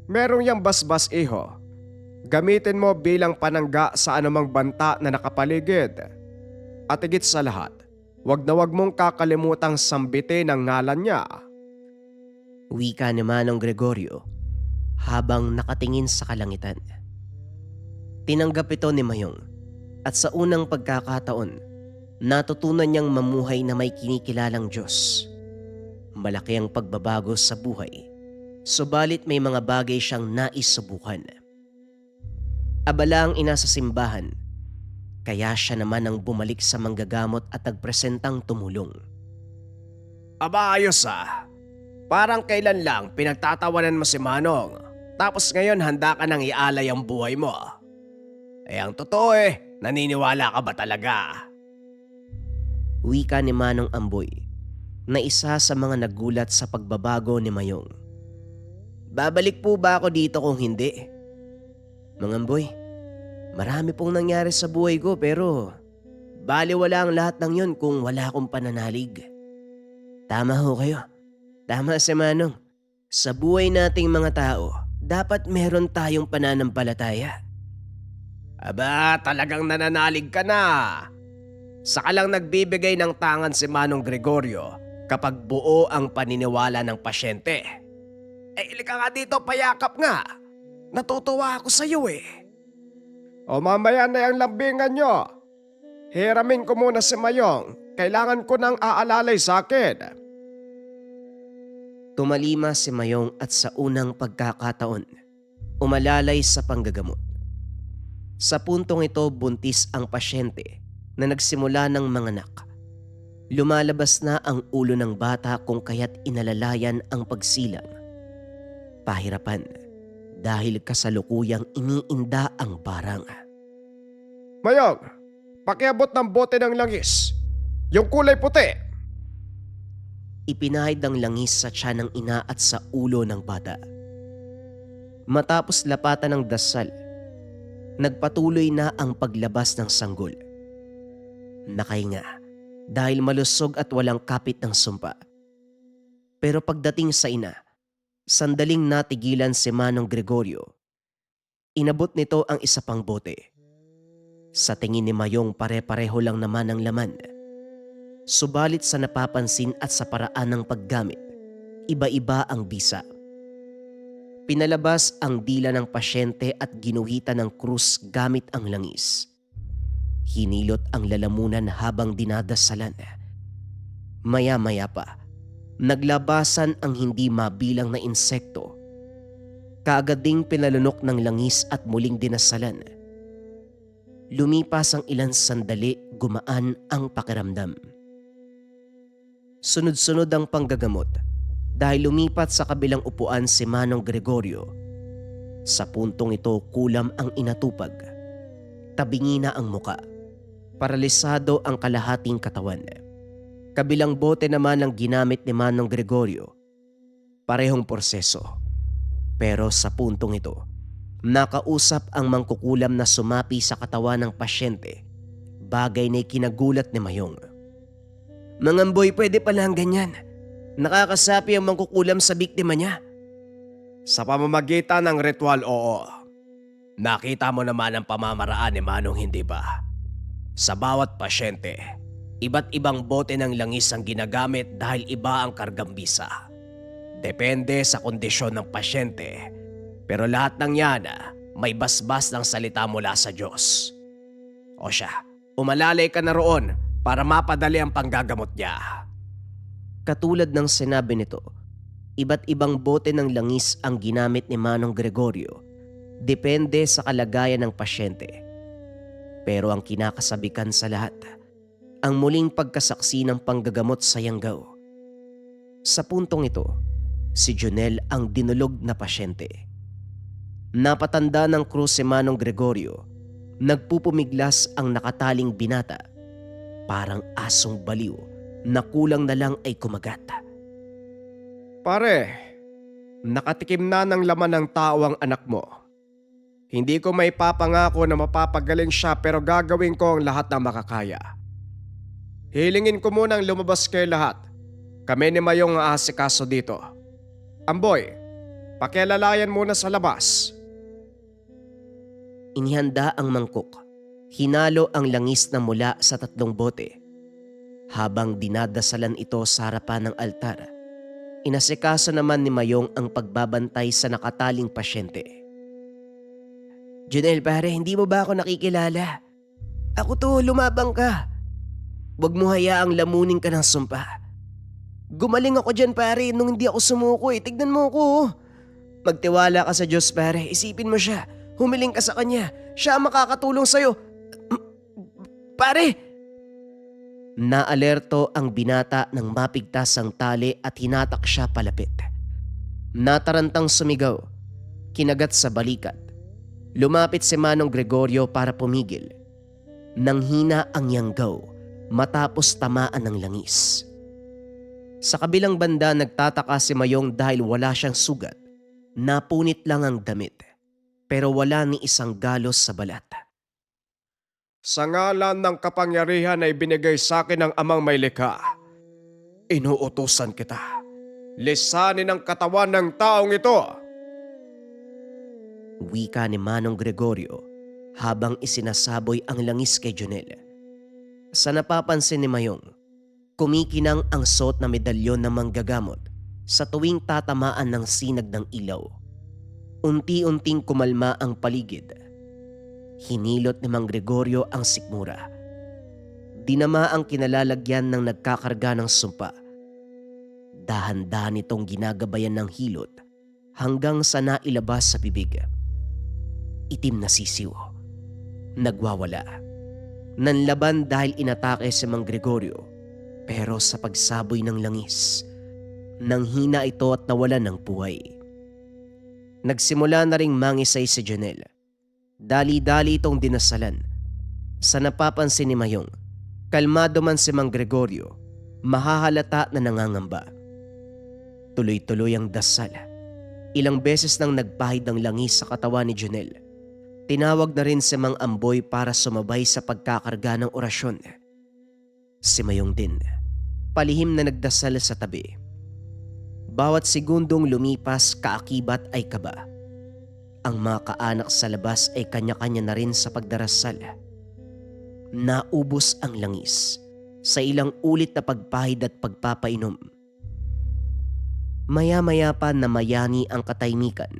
merong yang basbas, iho. Gamitin mo bilang panangga sa anumang banta na nakapaligid. At higit sa lahat, wag na wag mong kakalimutang sambitin ang ngalan niya. Wika ni Manong Gregorio habang nakatingin sa kalangitan. Tinanggap ito ni Mayong at sa unang pagkakataon, natutunan niyang mamuhay na may kinikilalang Diyos. Malaki ang pagbabago sa buhay, subalit may mga bagay siyang nais subukan. Abala ang ina sa simbahan, kaya siya naman ang bumalik sa manggagamot at nagpresentang tumulong. Aba, ayos ah. Parang kailan lang pinagtatawanan mo si Manong, tapos ngayon handa ka nang ialay ang buhay mo. Ang totoo naniniwala ka ba talaga? Wika ni Manong Amboy na isa sa mga nagulat sa pagbabago ni Mayong. Babalik po ba ako dito kung hindi? Mang Amboy, marami pong nangyari sa buhay ko pero baliwala ang lahat ng yun kung wala akong pananalig. Tama ho kayo. Tama si Manong. Sa buhay nating mga tao, dapat meron tayong pananampalataya. Aba, talagang nananalig ka na. Saka lang nagbibigay ng tangan si Manong Gregorio kapag buo ang paniniwala ng pasyente. Ilika nga dito, payakap nga. Natutuwa ako sa iyo O mamaya na yung lambingan nyo. Hiramin ko muna si Mayong. Kailangan ko nang aalalay sa akin. Tumalima si Mayong at sa unang pagkakataon, umalalay sa panggagamot. Sa puntong ito, buntis ang pasyente na nagsimula ng manganak. Lumalabas na ang ulo ng bata kung kaya't inalalayan ang pagsilang. Pahirapan dahil kasalukuyang iniinda ang barang. Mayong, pakiabot ng bote ng langis. Yung kulay puti. Ipinahid ang langis sa tiyan ng ina at sa ulo ng bata. Matapos lapatan ng dasal, nagpatuloy na ang paglabas ng sanggol. Nakahinga dahil malusog at walang kapit ng sumpa. Pero pagdating sa ina, sandaling natigilan si Manong Gregorio. Inabot nito ang isa pang bote. Sa tingin ni Mayong pare-pareho lang naman ang laman. Subalit sa napapansin at sa paraan ng paggamit, iba-iba ang bisa. Pinalabas ang dila ng pasyente at ginuhitan ng krus gamit ang langis. Hinilot ang lalamunan habang dinadasalan. Maya-maya pa, naglabasan ang hindi mabilang na insekto. Kaagad ding pinalunok ng langis at muling dinasalan. Lumipas ang ilang sandali, gumaan ang pakiramdam. Sunod-sunod ang panggagamot dahil lumipat sa kabilang upuan si Manong Gregorio. Sa puntong ito kulam ang inatupag. Tabingi na ang muka. Paralisado ang kalahating katawan. Kabilang bote naman ang ginamit ni Manong Gregorio. Parehong proseso. Pero sa puntong ito, nakausap ang mangkukulam na sumapi sa katawan ng pasyente. Bagay na kinagulat ni Mayong. "Mangamboy, pwede pala ang ganyan. Nakakasapi ang mangkukulam sa biktima niya." Sa pamamagitan ng ritual, oo. Nakita mo naman ang pamamaraan ni Manong, hindi ba? Sa bawat pasyente, iba't ibang bote ng langis ang ginagamit dahil iba ang kargambisa. Depende sa kondisyon ng pasyente. Pero lahat ng yan may basbas ng salita mula sa Diyos. O siya, umalalay ka na roon para mapadali ang panggagamot niya. Katulad ng sinabi nito, iba't ibang bote ng langis ang ginamit ni Manong Gregorio. Depende sa kalagayan ng pasyente. Pero ang kinakasabikan sa lahat, ang muling pagkasaksi ng panggagamot sa Yanggaw. Sa puntong ito, si Jonel ang dinulog na pasyente. Napatanda ng krus si Manong Gregorio. Nagpupumiglas ang nakataling binata. Parang asong baliw na kulang na lang ay kumagat. Pare, nakatikim na ng laman ng tao ang anak mo. Hindi ko may papangako na mapapagaling siya pero gagawin ko ang lahat na makakaya. Hilingin ko munang lumabas kayo lahat. Kami ni Mayong ang aasikaso dito. Amboy, pakialalayan muna sa labas. Inihanda ang mangkok. Hinalo ang langis na mula sa 3 bote. Habang dinadasalan ito sa harapan ng altar, inasikaso naman ni Mayong ang pagbabantay sa nakataling pasyente. "Jonel, pare, hindi mo ba ako nakikilala? Ako to, lumabang ka. Huwag mo hayaang lamunin ka ng sumpa. Gumaling ako dyan, pare, nung hindi ako sumuko eh. Tignan mo ako. Magtiwala ka sa Diyos, pare. Isipin mo siya. Humiling ka sa Kanya. Siya ang makakatulong sa'yo. Pare!" Naalerto ang binata nang mapigtas ang tali at hinatak siya palapit. Natarantang sumigaw. Kinagat sa balikat. Lumapit si Manong Gregorio para pumigil. Nanghina ang Yanggaw matapos tamaan ng langis. Sa kabilang banda nagtataka si Mayong dahil wala siyang sugat. Napunit lang ang damit. Pero wala ni isang galos sa balat. Sa ngalan ng kapangyarihan na ibinigay sa akin ng Amang may likha, inuutusan kita. Lisanin ang katawan ng taong ito. Wika ni Manong Gregorio habang isinasaboy ang langis kay Jonel. Sa napapansin ni Mayong, kumikinang ang suot na medalyon ng manggagamot sa tuwing tatamaan ng sinag ng ilaw. Unti-unting kumalma ang paligid. Hinilot ni Mang Gregorio ang sikmura. Dinama ang kinalalagyan ng nagkakarga ng sumpa. Dahan-dahan itong ginagabayan ng hilot hanggang sa nailabas sa bibig. Itim na sisiw. Nagwawala. Nanlaban dahil inatake si Mang Gregorio. Pero sa pagsaboy ng langis, nanghina ito at nawalan ng buhay. Nagsimula na ring mangisay si Jonel. Dali-dali itong dinasalan. Sa napapansin ni Mayong, kalmado man si Mang Gregorio, mahahalata na nangangamba. Tuloy-tuloy ang dasal. Ilang beses nang nagpahid ng langis sa katawan ni Jonel. Tinawag na rin si Mang Amboy para sumabay sa pagkakarga ng orasyon. Si Mayong din, palihim na nagdasal sa tabi. Bawat segundong lumipas, kaakibat ay kaba. Ang mga kaanak sa labas ay kanya-kanya na rin sa pagdarasal. Naubos ang langis sa ilang ulit na pagpahid at pagpapainom. Maya-maya pa namayani ang katahimikan.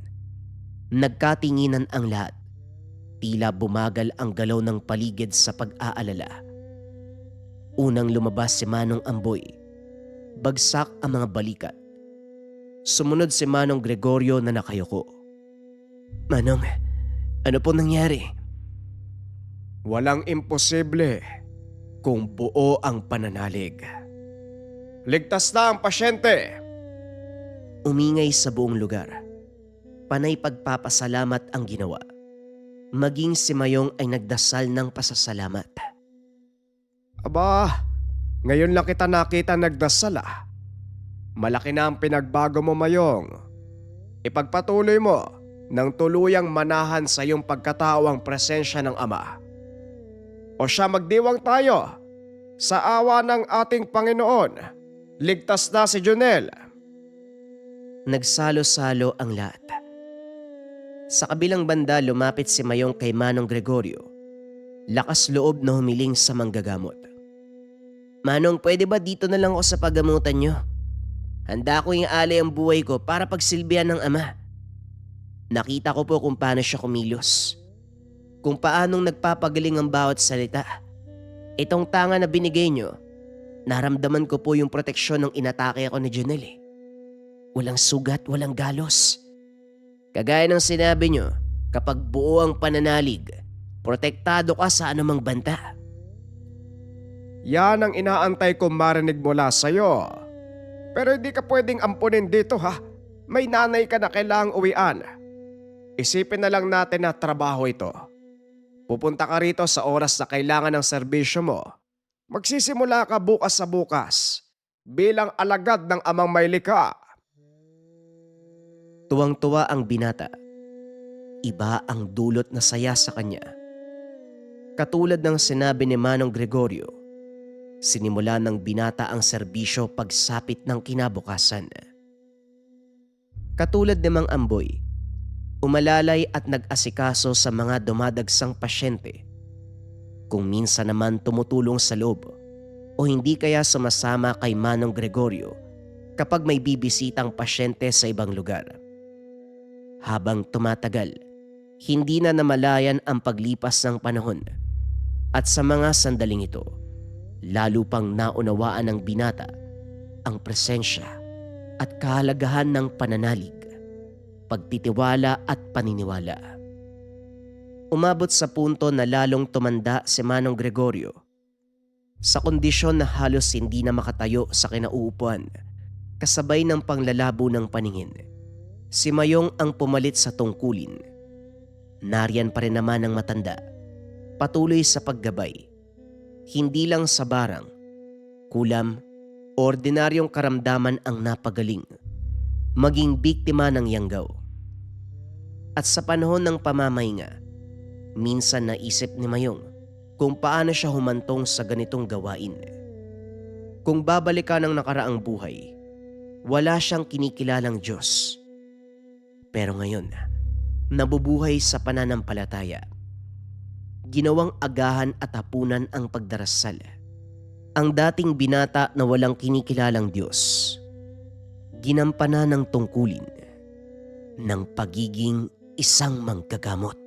Nagkatinginan ang lahat. Tila bumagal ang galaw ng paligid sa pag-aalala. Unang lumabas si Manong Amboy. Bagsak ang mga balikat. Sumunod si Manong Gregorio na nakayuko. "Manong, ano po nangyari?" Walang imposible kung buo ang pananalig. Ligtas na ang pasyente! Umingay sa buong lugar. Panay pagpapasalamat ang ginawa. Maging si Mayong ay nagdasal ng pasasalamat. Aba, ngayon lang kita nakita nagdasal ah. Malaki na ang pinagbago mo, Mayong. Ipagpatuloy mo nang tuluyang manahan sa iyong pagkatao ang presensya ng Ama. O siya, magdiwang tayo. Sa awa ng ating Panginoon, ligtas na si Junel. Nagsalo-salo ang lahat. Sa kabilang banda lumapit si Mayong kay Manong Gregorio. Lakas loob na humiling sa manggagamot. Manong, pwede ba dito na lang ako sa paggamutan nyo? Handa ko ialay ang buhay ko para pagsilbihan ng Ama. Nakita ko po kung paano siya kumilos. Kung paanong nagpapagaling ang bawat salita. Itong tanga na binigay nyo, naramdaman ko po yung proteksyon ng inatake ako ni Junel eh. Walang sugat, walang galos. Kagaya ng sinabi nyo, kapag buo ang pananalig, protektado ka sa anumang banta. Yan ang inaantay kong marinig mula sa'yo. Pero hindi ka pwedeng ampunin dito ha. May nanay ka na kailangang uwian. Isipin na lang natin na trabaho ito. Pupunta ka rito sa oras na kailangan ng serbisyo mo. Magsisimula ka bukas sa bukas bilang alagad ng Amang may likha. Tuwang-tuwa ang binata. Iba ang dulot na saya sa kanya. Katulad ng sinabi ni Manong Gregorio, sinimula ng binata ang serbisyo pagsapit ng kinabukasan. Katulad ni Mang Amboy, umalalay at nag-asikaso sa mga dumadagsang pasyente. Kung minsan naman tumutulong sa loob o hindi kaya sumasama kay Manong Gregorio kapag may bibisitang pasyente sa ibang lugar. Habang tumatagal, hindi na namalayan ang paglipas ng panahon at sa mga sandaling ito, lalo pang naunawaan ng binata ang presensya at kahalagahan ng pananalig, pagtitiwala at paniniwala. Umabot sa punto na lalong tumanda si Manong Gregorio sa kondisyon na halos hindi na makatayo sa kinauupuan kasabay ng panglalabo ng paningin. Si Mayong ang pumalit sa tungkulin. Nariyan pa rin naman ang matanda, patuloy sa paggabay. Hindi lang sa barang, kulam, ordinaryong karamdaman ang napagaling, maging biktima ng yanggaw. At sa panahon ng pamamahinga, minsan naisip ni Mayong kung paano siya humantong sa ganitong gawain. Kung babalikan ang nakaraang buhay, wala siyang kinikilalang Diyos. Pero ngayon, nabubuhay sa pananampalataya. Ginawang agahan at hapunan ang pagdarasal. Ang dating binata na walang kinikilalang Diyos, ginampanan ng tungkulin ng pagiging isang manggagamot.